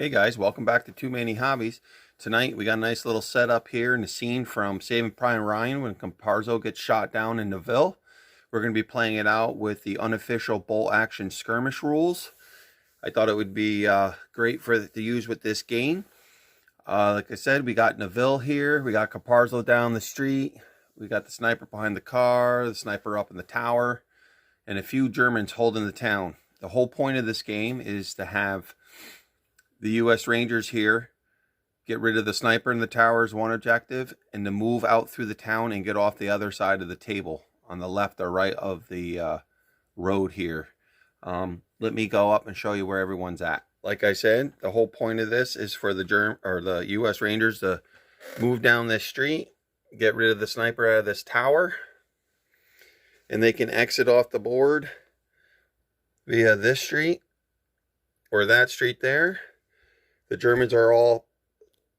Hey guys, welcome back to Too Many Hobbies. Tonight we got a nice little setup here in the scene from Saving Private Ryan when Caparzo gets shot down in Neville. We're going to be playing it out with the unofficial bolt action skirmish rules. I thought it would be great to use with this game. Like I said, we got Neville here, we got Caparzo down the street, we got the sniper behind the car, the sniper up in the tower, and a few Germans holding the town. The whole point of this game is to have the U.S. Rangers here get rid of the sniper in the tower is one objective, and to move out through the town and get off the other side of the table on the left or right of the road here. Let me go up and show you where everyone's at. Like I said, the whole point of this is for the U.S. Rangers to move down this street, get rid of the sniper out of this tower, and they can exit off the board via this street or that street there. The Germans are all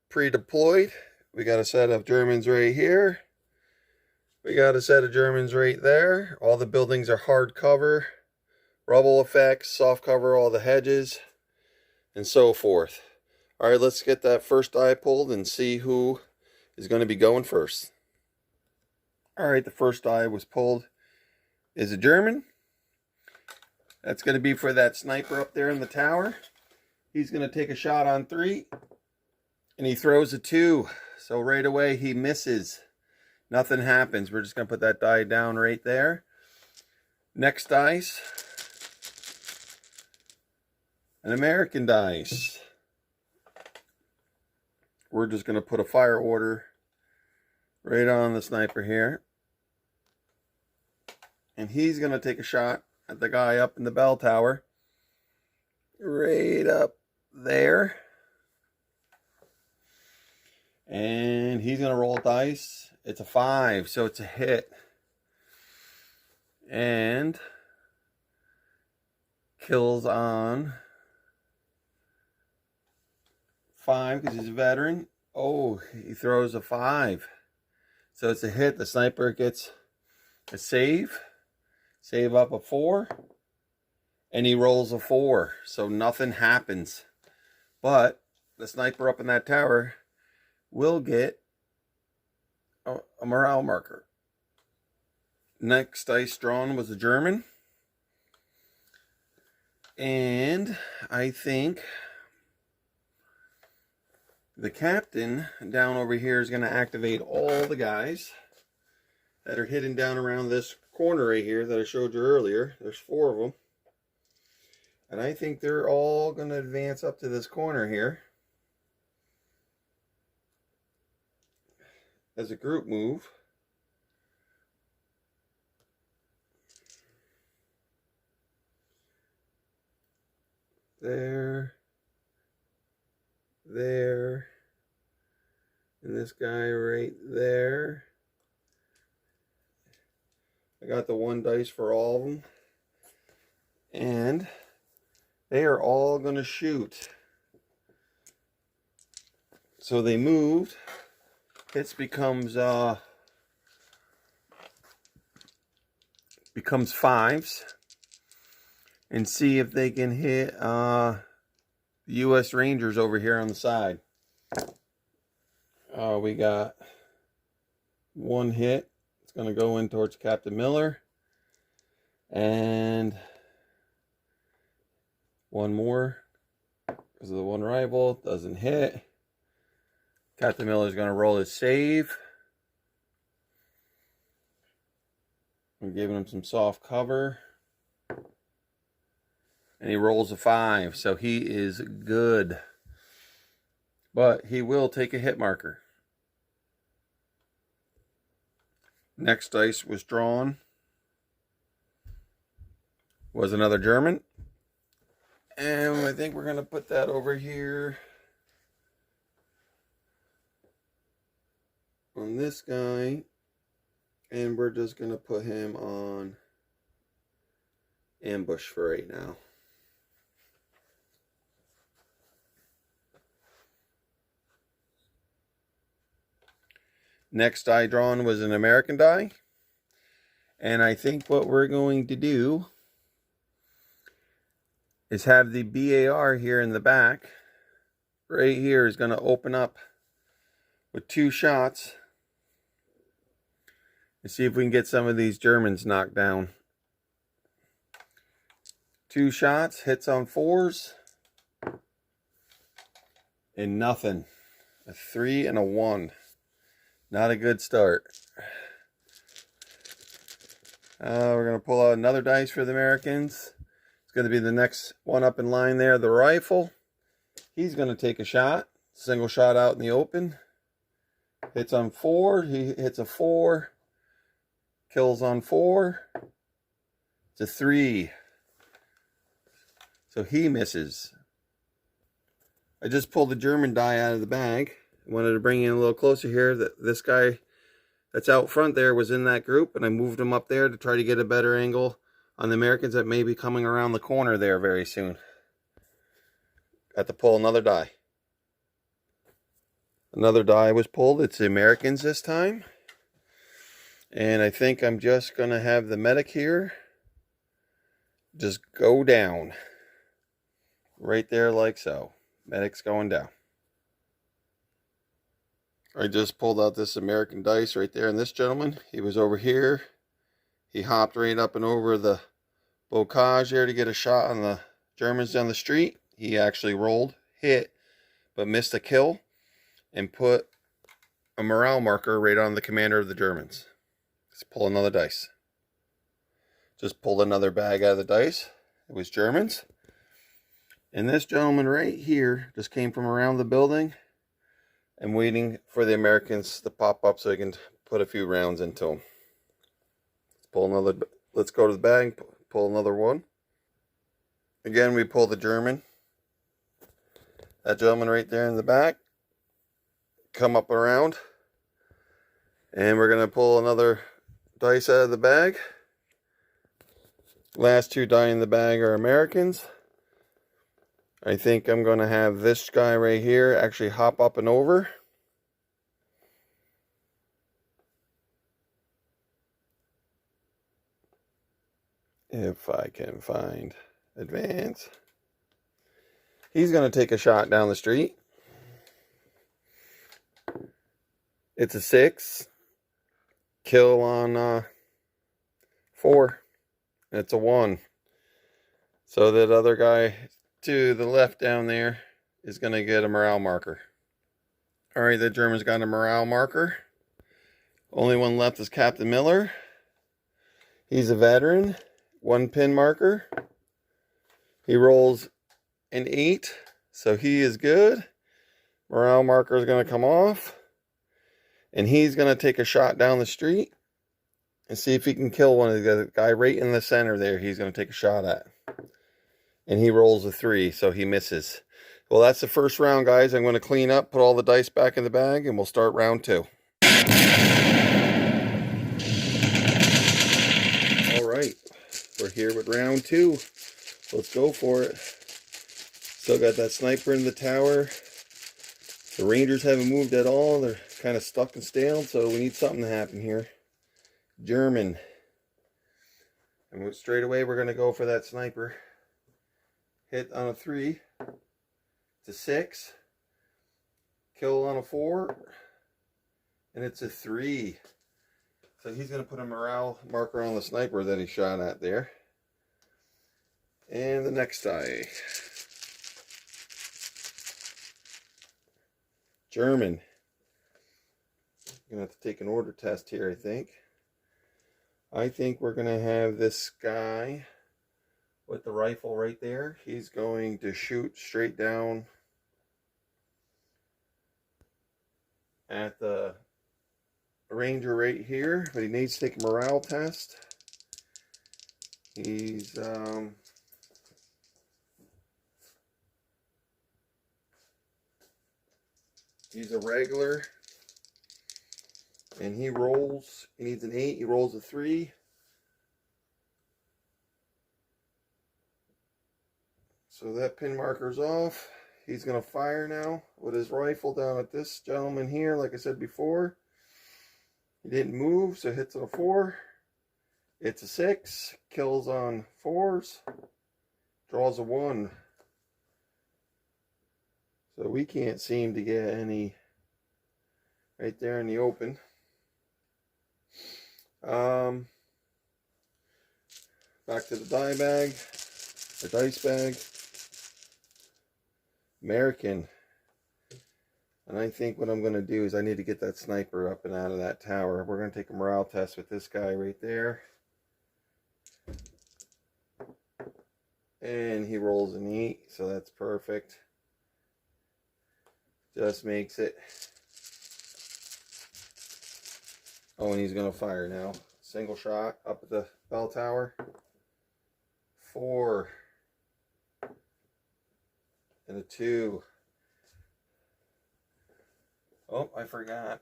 pre-deployed. We got a set of Germans right here. We got a set of Germans right there. All the buildings are hard cover, rubble effects, soft cover all the hedges, and so forth. All right, let's get that first die pulled and see who is going to be going first. All right, the first die was pulled is a German. That's going to be for that sniper up there in the tower. He's going to take a shot on 3, and he throws a 2. So right away he misses. Nothing happens. We're just going to put that die down right there. Next dice, an American dice. We're just going to put a fire order right on the sniper here. And he's going to take a shot at the guy up in the bell tower. Right up there. And he's going to roll dice. It's a 5, so it's a hit. And kills on 5 because he's a veteran. Oh, he throws a 5. So it's a hit. The sniper gets a save. Save up a 4. And he rolls a 4. So nothing happens. But the sniper up in that tower will get a morale marker. Next dice drawn was a German. And I think the captain down over here is going to activate all the guys that are hidden down around this corner right here that I showed you earlier. There's 4 of them. And I think they're all going to advance up to this corner here as a group move. There, and this guy right there. I got the 1 dice for all of them. And they are all going to shoot. So they moved. Hits becomes 5s. And see if they can hit the U.S. Rangers over here on the side. We got 1 hit. It's going to go in towards Captain Miller. And 1 more. Because of the 1 rival. Doesn't hit. Captain Miller is going to roll his save. I'm giving him some soft cover. And he rolls a 5. So he is good. But he will take a hit marker. Next dice was drawn. Was another German. And I think we're going to put that over here on this guy. And we're just going to put him on ambush for right now. Next die drawn was an American die. And I think what we're going to do is, have the BAR here in the back right here is going to open up with 2 shots and see if we can get some of these Germans knocked down. 2 shots, hits on 4s, and nothing. A 3 and a 1. Not a good start. We're going to pull out another dice for the Americans. It's going to be the next one up in line there, the rifle. He's going to take a shot. Single shot out in the open. Hits on 4. He hits a 4. Kills on 4. It's a 3. So he misses. I just pulled the German die out of the bag. I wanted to bring you in a little closer here. That this guy that's out front there was in that group, and I moved him up there to try to get a better angle on the Americans that may be coming around the corner there very soon. Got to pull another die. Another die was pulled. It's the Americans this time. And I think I'm just going to have the medic here just go down. Right there like so. Medic's going down. I just pulled out this American dice right there, and this gentleman, he was over here. He hopped right up and over the bocage there to get a shot on the Germans down the street. He actually rolled, hit, but missed a kill, and put a morale marker right on the commander of the Germans. Let's pull another dice. Just pulled another bag out of the dice. It was Germans. And this gentleman right here just came from around the building. I'm waiting for the Americans to pop up so I can put a few rounds into them. Let's go to the bag, pull another one. Again, we pull the German. That gentleman right there in the back. Come up around. And we're going to pull another dice out of the bag. Last 2 die in the bag are Americans. I think I'm going to have this guy right here actually hop up and over. If I can find advance. He's going to take a shot down the street. It's a 6. Kill on 4. It's a 1. So that other guy to the left down there is going to get a morale marker. Alright, the Germans got a morale marker. Only one left is Captain Miller. He's a veteran. 1 pin marker. He rolls an 8, so he is good. Morale marker is going to come off. And he's going to take a shot down the street and see if he can kill one of the guy right in the center there. He's going to take a shot at. And he rolls a 3, so he misses. Well, that's the first round, guys. I'm going to clean up, put all the dice back in the bag, and we'll start round 2. All right, we're here with round 2. Let's go for it. Still got that sniper in the tower. The Rangers haven't moved at all. They're kind of stuck and stale, so we need something to happen here. German. And straight away, we're going to go for that sniper. Hit on a 3. It's a 6. Kill on a 4. And it's a 3. So he's going to put a morale marker on the sniper that he shot at there. And the next die. German. I'm going to have to take an order test here, I think. I think we're going to have this guy with the rifle right there. He's going to shoot straight down at the Ranger right here, but he needs to take a morale test. He's a regular, and he rolls. He needs an 8. He rolls a 3. So that pin marker's off. He's going to fire now with his rifle down at this gentleman here. Like I said before, he didn't move, so hits on a 4. It's a 6. Kills on 4s. Draws a 1. So we can't seem to get any right there in the open. Back to the die bag, the dice bag. American. And I think what I'm going to do is I need to get that sniper up and out of that tower. We're going to take a morale test with this guy right there. And he rolls an 8, so that's perfect. Just makes it. Oh, and he's going to fire now. Single shot up at the bell tower. 4. And a 2. Oh, I forgot.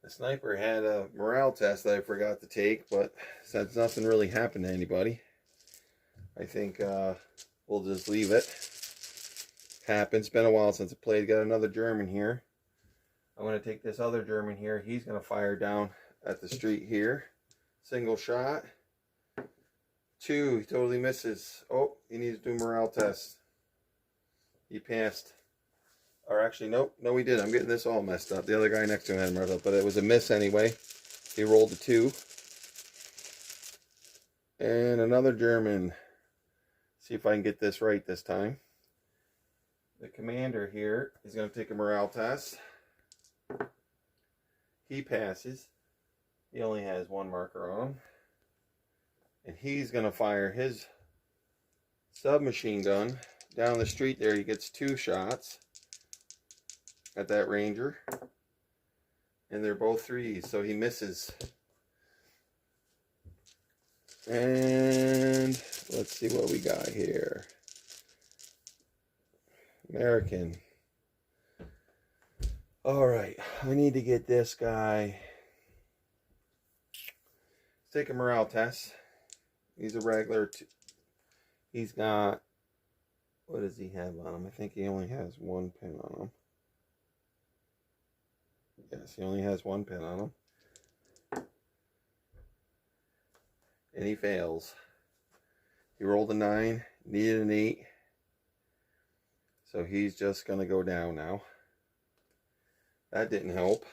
The sniper had a morale test that I forgot to take, but since nothing really happened to anybody, I think we'll just leave it. Happens. It's been a while since I played. Got another German here. I'm going to take this other German here. He's going to fire down at the street here. Single shot. 2. He totally misses. Oh, he needs to do a morale test. He passed. Or actually, nope. No, he did. I'm getting this all messed up. The other guy next to him had a morale, but it was a miss anyway. He rolled a 2. And another German. See if I can get this right this time. The commander here is going to take a morale test. He passes. He only has 1 marker on him. And he's going to fire his submachine gun down the street there. He gets 2 shots at that ranger. And they're both 3s, so he misses. And let's see what we got here. American. Alright, I need to get this guy. Let's take a morale test. He's a regular. He's got, what does he have on him? I think he only has 1 pin on him. Yes, he only has 1 pin on him. And he fails. He rolled a 9, needed an 8. So he's just going to go down now. That didn't help.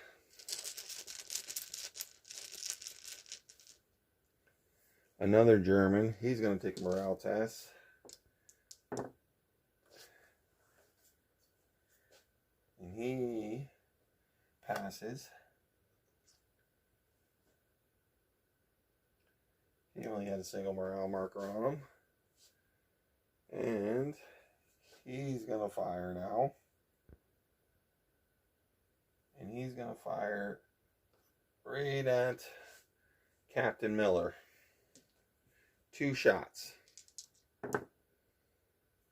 Another German. He's going to take a morale test. And he passes. He only had a single morale marker on him. And he's going to fire now. And he's going to fire right at Captain Miller. 2 shots.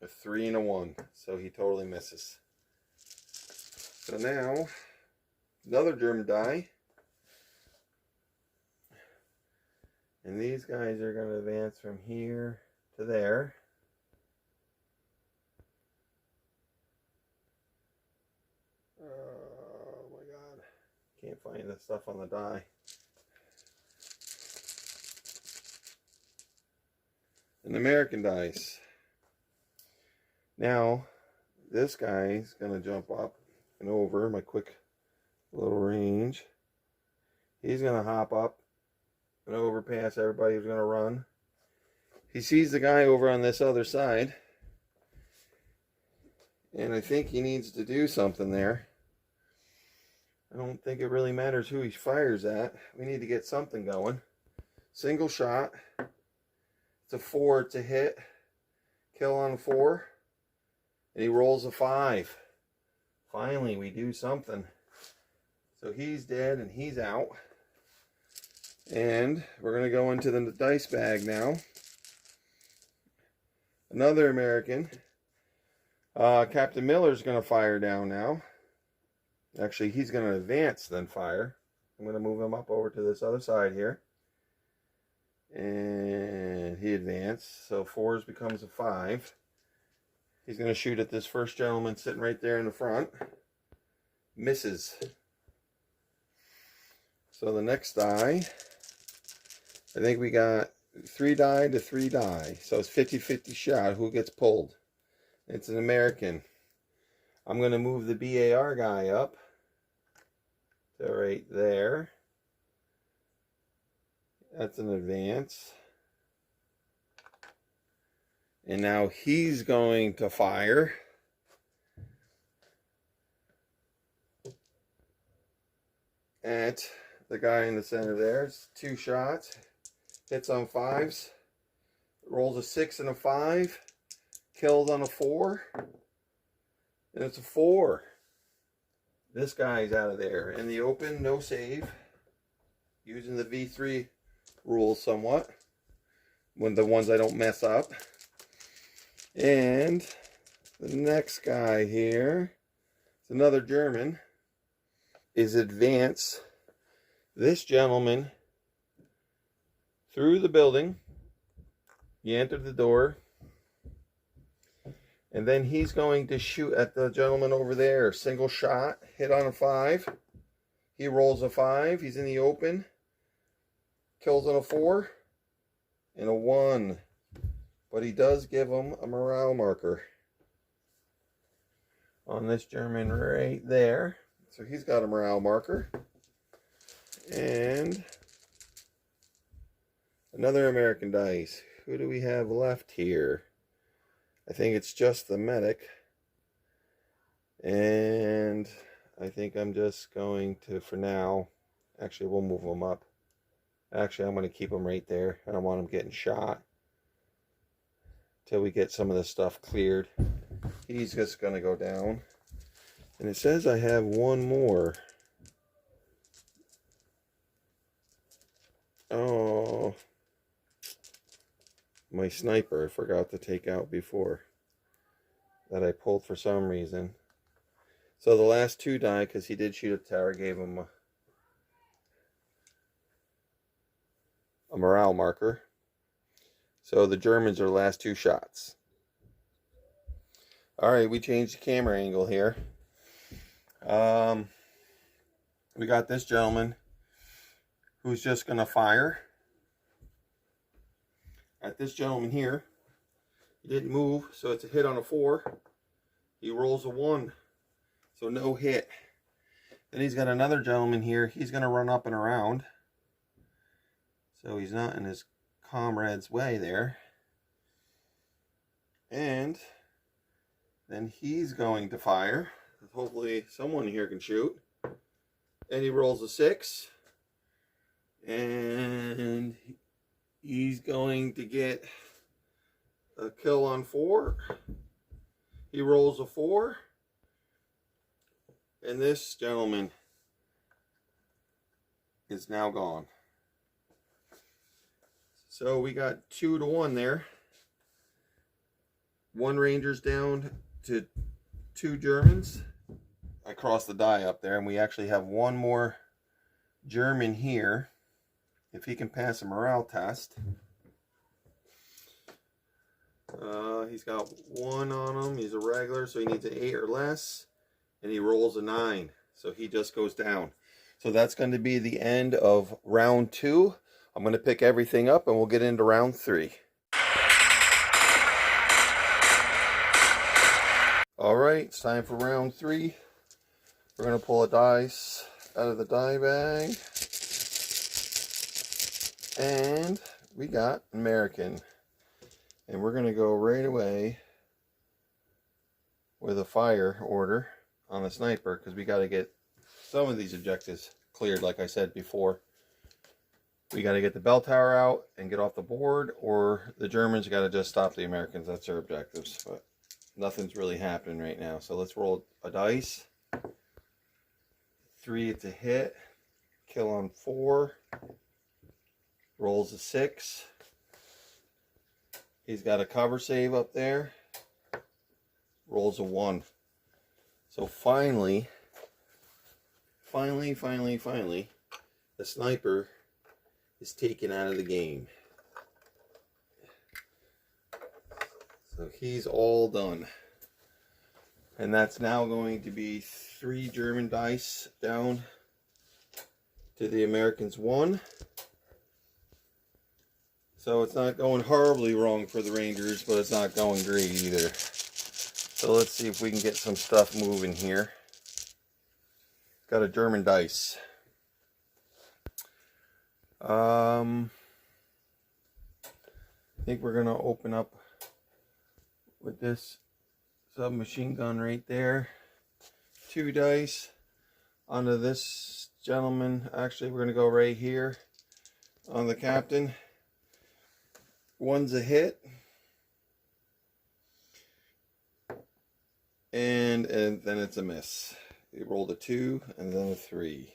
A 3 and a 1. So he totally misses. So now, another German die. And these guys are going to advance from here to there. Oh my god. Can't find the stuff on the die. An American dice. Now, this guy's going to jump up and over my quick little range. He's going to hop up and overpass everybody who's going to run. He sees the guy over on this other side. And I think he needs to do something there. I don't think it really matters who he fires at. We need to get something going. Single shot. It's a 4. It's a hit. Kill on 4. And he rolls a 5. Finally, we do something. So he's dead and he's out. And we're going to go into the dice bag now. Another American. Captain Miller's going to fire down now. Actually, he's going to advance, then fire. I'm going to move him up over to this other side here. And he advanced. So 4 becomes a 5. He's going to shoot at this first gentleman sitting right there in the front. Misses. So the next die, I think we got 3 die to 3 die. So it's 50-50 shot. Who gets pulled? It's an American. I'm going to move the BAR guy up to right there. That's an advance. And now he's going to fire. At the guy in the center there. It's 2 shots. Hits on 5s. Rolls a 6 and a 5. Kills on a 4. And it's a 4. This guy's out of there. In the open, no save. Using the V3 rules somewhat. When the ones I don't mess up. And the next guy here, it's another German, is advance this gentleman through the building. He entered the door. And then he's going to shoot at the gentleman over there. Single shot, hit on a 5. He rolls a 5. He's in the open. Kills on a 4 and a 1. But he does give him a morale marker on this German right there. So he's got a morale marker. And another American dice. Who do we have left here? I think it's just the medic. And I think I'm just going to, for now, actually we'll move him up. Actually, I'm going to keep him right there. I don't want him getting shot till we get some of this stuff cleared. He's just going to go down. And it says I have one more. Oh, my sniper I forgot to take out before. That I pulled for some reason. So the last 2 died because he did shoot a tower. Gave him a morale marker. So the Germans are the last 2 shots. Alright, we changed the camera angle here. We got this gentleman who's just going to fire at this gentleman here. He didn't move, so it's a hit on a 4. He rolls a 1, so no hit. Then he's got another gentleman here. He's going to run up and around, so he's not in his comrade's way there. And then he's going to fire. Hopefully someone here can shoot. And he rolls a 6. And he's going to get a kill on 4. He rolls a 4. And this gentleman is now gone. So we got 2 to 1 there. 1 Ranger's down to 2 Germans. I crossed the die up there, and we actually have 1 more German here. If he can pass a morale test. He's got 1 on him. He's a regular, so he needs an 8 or less. And he rolls a 9. So he just goes down. So that's going to be the end of round 2. I'm going to pick everything up and we'll get into round 3. Alright, it's time for round 3. We're going to pull a dice out of the die bag. And we got American. And we're going to go right away with a fire order on the sniper because we got to get some of these objectives cleared, like I said before. We got to get the bell tower out and get off the board, or the Germans got to just stop the Americans. That's their objectives. But nothing's really happening right now. So let's roll a dice. 3, it's a hit. Kill on 4. Rolls a 6. He's got a cover save up there. Rolls a 1. So finally, the sniper is taken out of the game. So he's all done. And that's now going to be 3 German dice down to the Americans 1. So it's not going horribly wrong for the Rangers, but it's not going great either. So let's see if we can get some stuff moving here. Got a German dice. I think we're going to open up with this submachine gun right there. 2 dice onto this gentleman. Actually, we're going to go right here on the captain. 1's a hit. And then it's a miss. He rolled a 2 and then a 3.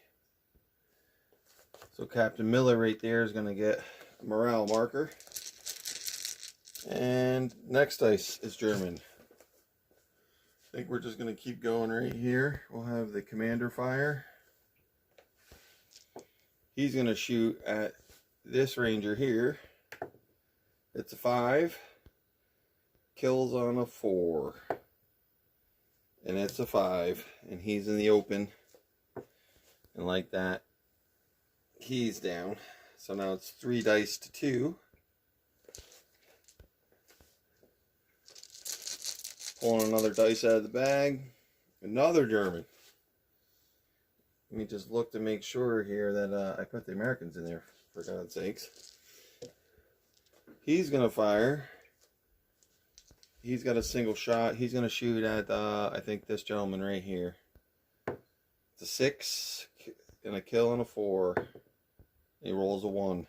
So Captain Miller right there is going to get a morale marker. And next dice is German. I think we're just going to keep going right here. We'll have the commander fire. He's going to shoot at this ranger here. It's a 5. Kills on a 4. And it's a 5. And he's in the open. And like that, he's down. So now it's 3 dice to 2. Pulling another dice out of the bag. Another German. Let me just look to make sure here that I put the Americans in there, for God's sakes. He's going to fire. He's got a single shot. He's going to shoot at, I think, this gentleman right here. It's a 6 and a kill and a 4. He rolls a 1.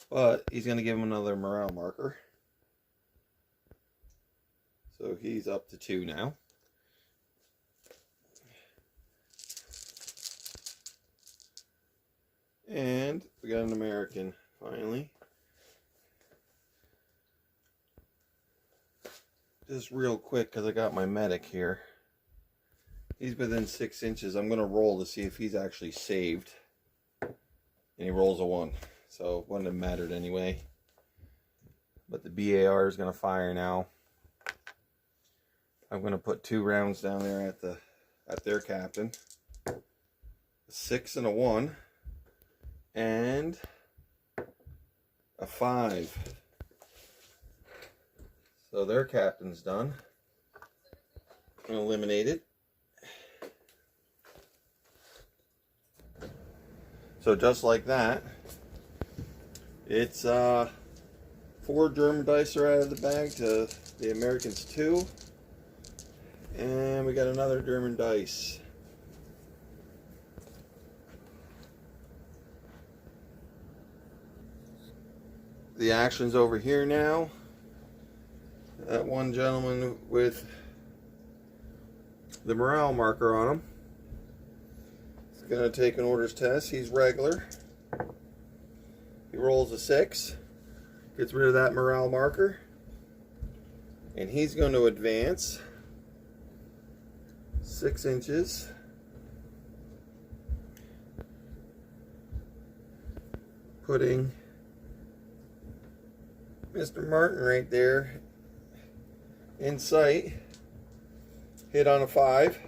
But he's going to give him another morale marker. So he's up to 2 now. And we got an American, finally. Just real quick, because I got my medic here. He's within 6 inches. I'm going to roll to see if he's actually saved. And he rolls a 1. So it wouldn't have mattered anyway. But the BAR is going to fire now. I'm going to put 2 rounds down there at their captain. A 6 and a 1. And a 5. So their captain's done. Eliminated. So just like that, it's 4 German dice are out of the bag to the Americans 2. And we got another German dice. The action's over here now. That one gentleman with the morale marker on him is going to take an orders test. He's regular. He rolls a 6. Gets rid of that morale marker. And he's going to advance 6 inches. Putting Mr. Martin right there in sight. Hit on a 5.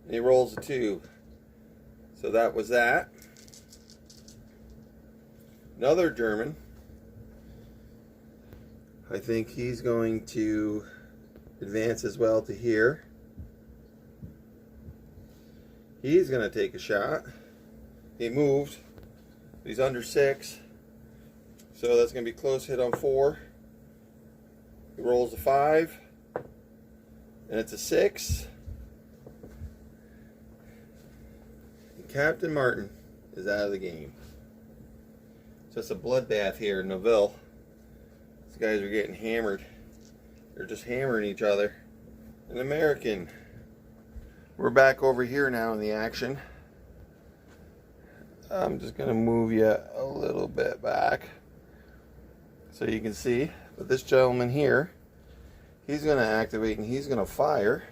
And he rolls a 2. So that was that. Another German. I think he's going to advance as well to here. He's going to take a shot. He moved. He's under 6. So that's going to be close hit on 4. He rolls a 5. And it's a 6. And Captain Martin is out of the game. So it's a bloodbath here in Neville. These guys are getting hammered. They're just hammering each other. An American. We're back over here now in the action. I'm just going to move you a little bit back so you can see. But this gentleman here, he's going to activate and he's going to fire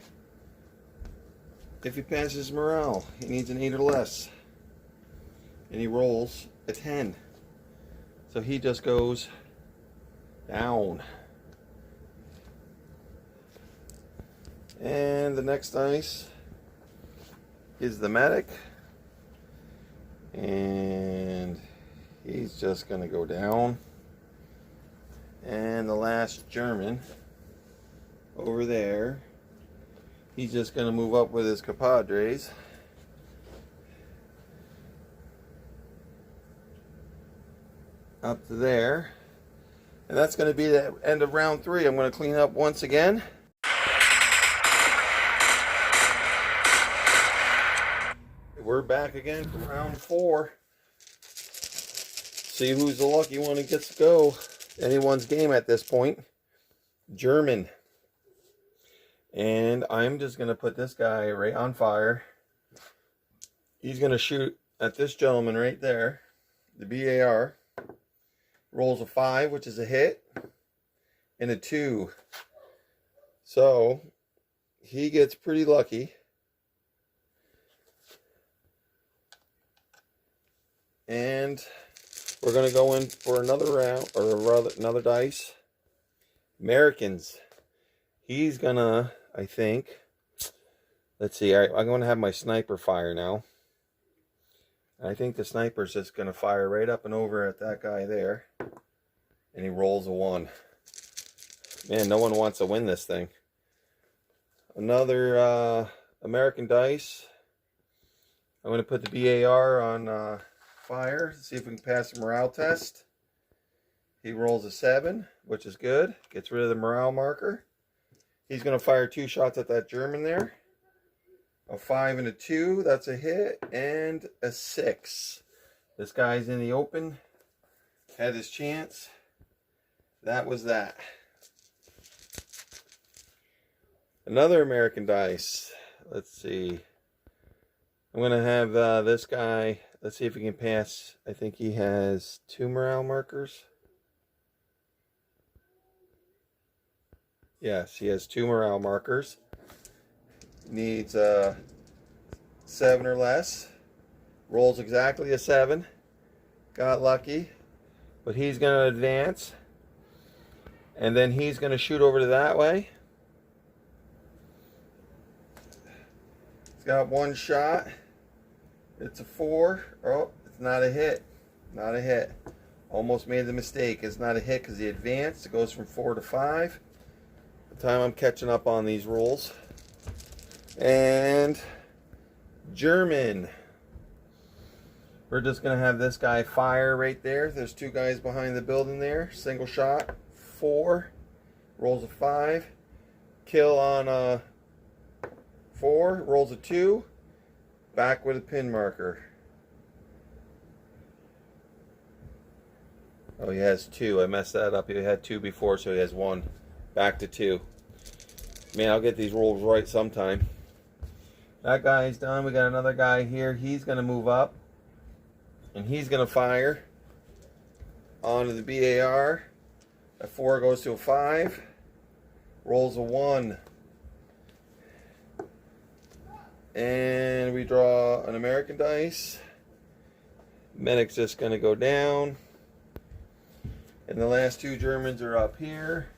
if he passes morale. He needs an 8 or less. And he rolls a 10. So he just goes down. And the next dice is the medic. And he's just going to go down. And the last German over there, he's just going to move up with his compadres. Up to there. And that's going to be the end of round 3. I'm going to clean up once again. We're back again for round 4. See who's the lucky one who gets to go. Anyone's game at this point. German. And I'm just going to put this guy right on fire. He's going to shoot at this gentleman right there. The BAR. Rolls a 5, which is a hit. And a 2. So, he gets pretty lucky. And we're going to go in for another round, or rather another dice. Americans. He's going to, I think, let's see, I'm going to have my sniper fire now. I think the sniper's just going to fire right up and over at that guy there. And he rolls a 1. Man, no one wants to win this thing. Another American dice. I'm going to put the BAR on fire. See if we can pass the morale test. He rolls a 7, which is good. Gets rid of the morale marker. He's going to fire 2 shots at that German there. A 5 and a 2, that's a hit, and a 6. This guy's in the open. Had his chance. That was that. Another American dice. Let's see. I'm going to have this guy. Let's see if we can pass. I think he has 2 morale markers. Yes, he has 2 morale markers. Needs 7 or less. Rolls exactly a 7. Got lucky. But he's going to advance. And then he's going to shoot over to that way. He's got 1 shot. It's a 4. Oh, it's not a hit. Not a hit. Almost made the mistake. It's not a hit because he advanced. It goes from 4 to 5. The time I'm catching up on these rolls. And German. We're just going to have this guy fire right there. There's 2 guys behind the building there. Single shot. 4. Rolls a 5. Kill on a 4. Rolls a 2. Back with a pin marker. Oh, he has 2. I messed that up. He had 2 before, so he has 1. Back to 2. Man, I'll get these rolls right sometime. That guy's done. We got another guy here. He's going to move up. And he's going to fire onto the BAR. A 4 goes to a 5. Rolls a 1. And we draw an American dice. Medic's just going to go down. And the last 2 Germans are up here.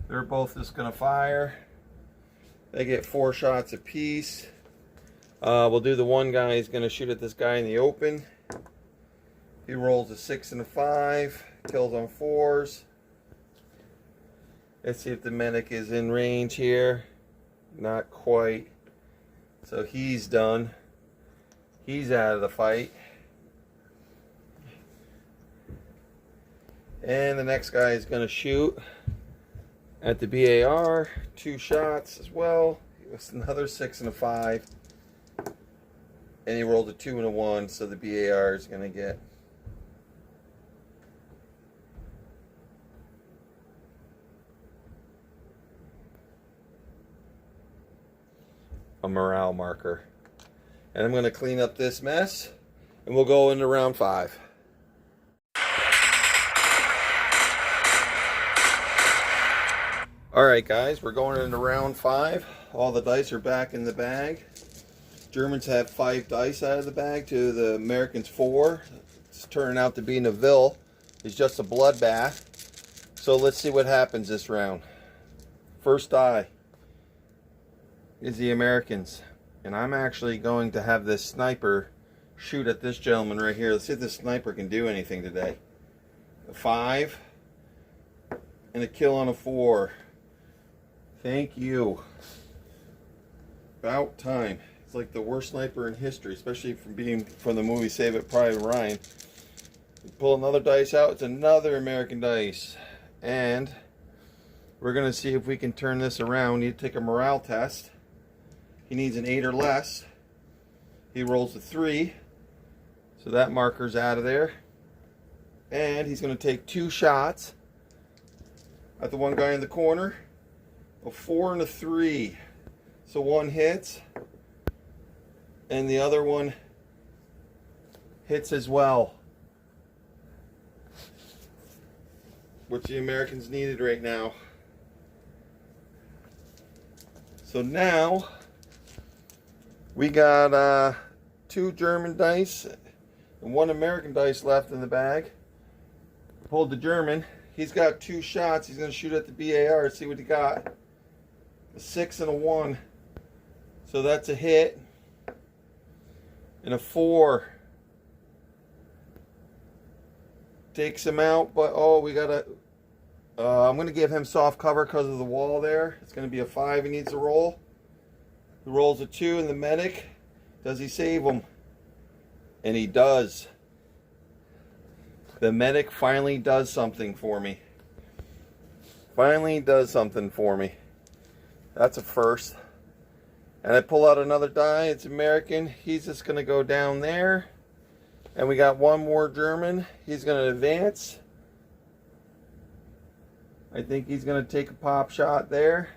They're both just going to fire. They get 4 shots apiece. We'll do the one guy is going to shoot at this guy in the open. He rolls a 6 and a 5. Kills on 4s. Let's see if the medic is in range here. Not quite. So he's done. He's out of the fight. And the next guy is going to shoot at the BAR. 2 shots as well. It's another 6 and a 5. And he rolled a 2 and a 1, so the BAR is going to get a morale marker. And I'm going to clean up this mess, and we'll go into round 5. Alright guys, we're going into round 5. All the dice are back in the bag. Germans have 5 dice out of the bag to the Americans 4. It's turning out to be Neville. It's just a bloodbath. So let's see what happens this round. First die is the Americans. And I'm actually going to have this sniper shoot at this gentleman right here. Let's see if this sniper can do anything today. A 5. and a kill on a 4. Thank you. About time. It's like the worst sniper in history, especially from being from the movie Saving Private Ryan. Pull another dice out. It's another American dice. And we're going to see if we can turn this around. We need to take a morale test. He needs an 8 or less. He rolls a 3. So that marker's out of there. And he's going to take 2 shots at the one guy in the corner. A 4 and a 3. So one hits. And the other one hits as well. Which the Americans needed right now. So now we got 2 German dice and 1 American dice left in the bag. Pulled the German. He's got 2 shots. He's going to shoot at the BAR. See what he got. A 6 and a 1. So that's a hit. And a 4. Takes him out, but oh, we gotta. I'm gonna give him soft cover because of the wall there. It's gonna be a 5. He needs to roll. He rolls a 2 in the medic. Does he save him? And he does. The medic finally does something for me. Finally does something for me. That's a first. And I pull out another die. It's American. He's just gonna go down there. And we got 1 more German. He's going to advance. I think he's going to take a pop shot there.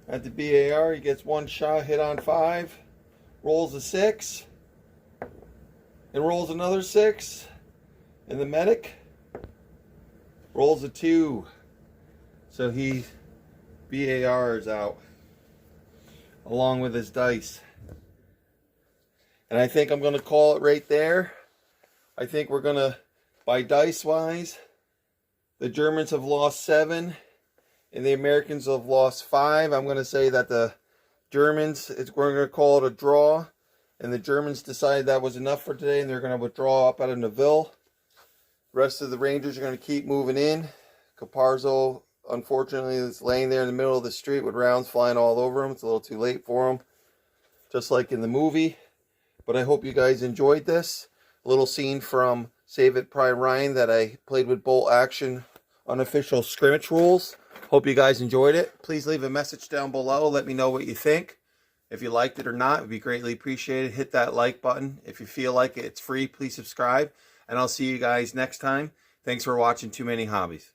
At the BAR, he gets 1 shot, hit on 5. Rolls a 6. And rolls another 6. And the medic rolls a 2. So he BARs out. Along with his dice. And I think I'm going to call it right there. I think we're going to, by dice-wise, the Germans have lost 7, and the Americans have lost 5. I'm going to say that the Germans, we're going to call it a draw, and the Germans decided that was enough for today, and they're going to withdraw up out of Neville. The rest of the Rangers are going to keep moving in. Caparzo, unfortunately, is laying there in the middle of the street with rounds flying all over him. It's a little too late for him, just like in the movie. But I hope you guys enjoyed this. A little scene from Saving Private Ryan that I played with Bolt Action Unofficial Skirmish rules. Hope you guys enjoyed it. Please leave a message down below. Let me know what you think. If you liked it or not, it would be greatly appreciated. Hit that like button. If you feel like it, it's free. Please subscribe. And I'll see you guys next time. Thanks for watching Too Many Hobbies.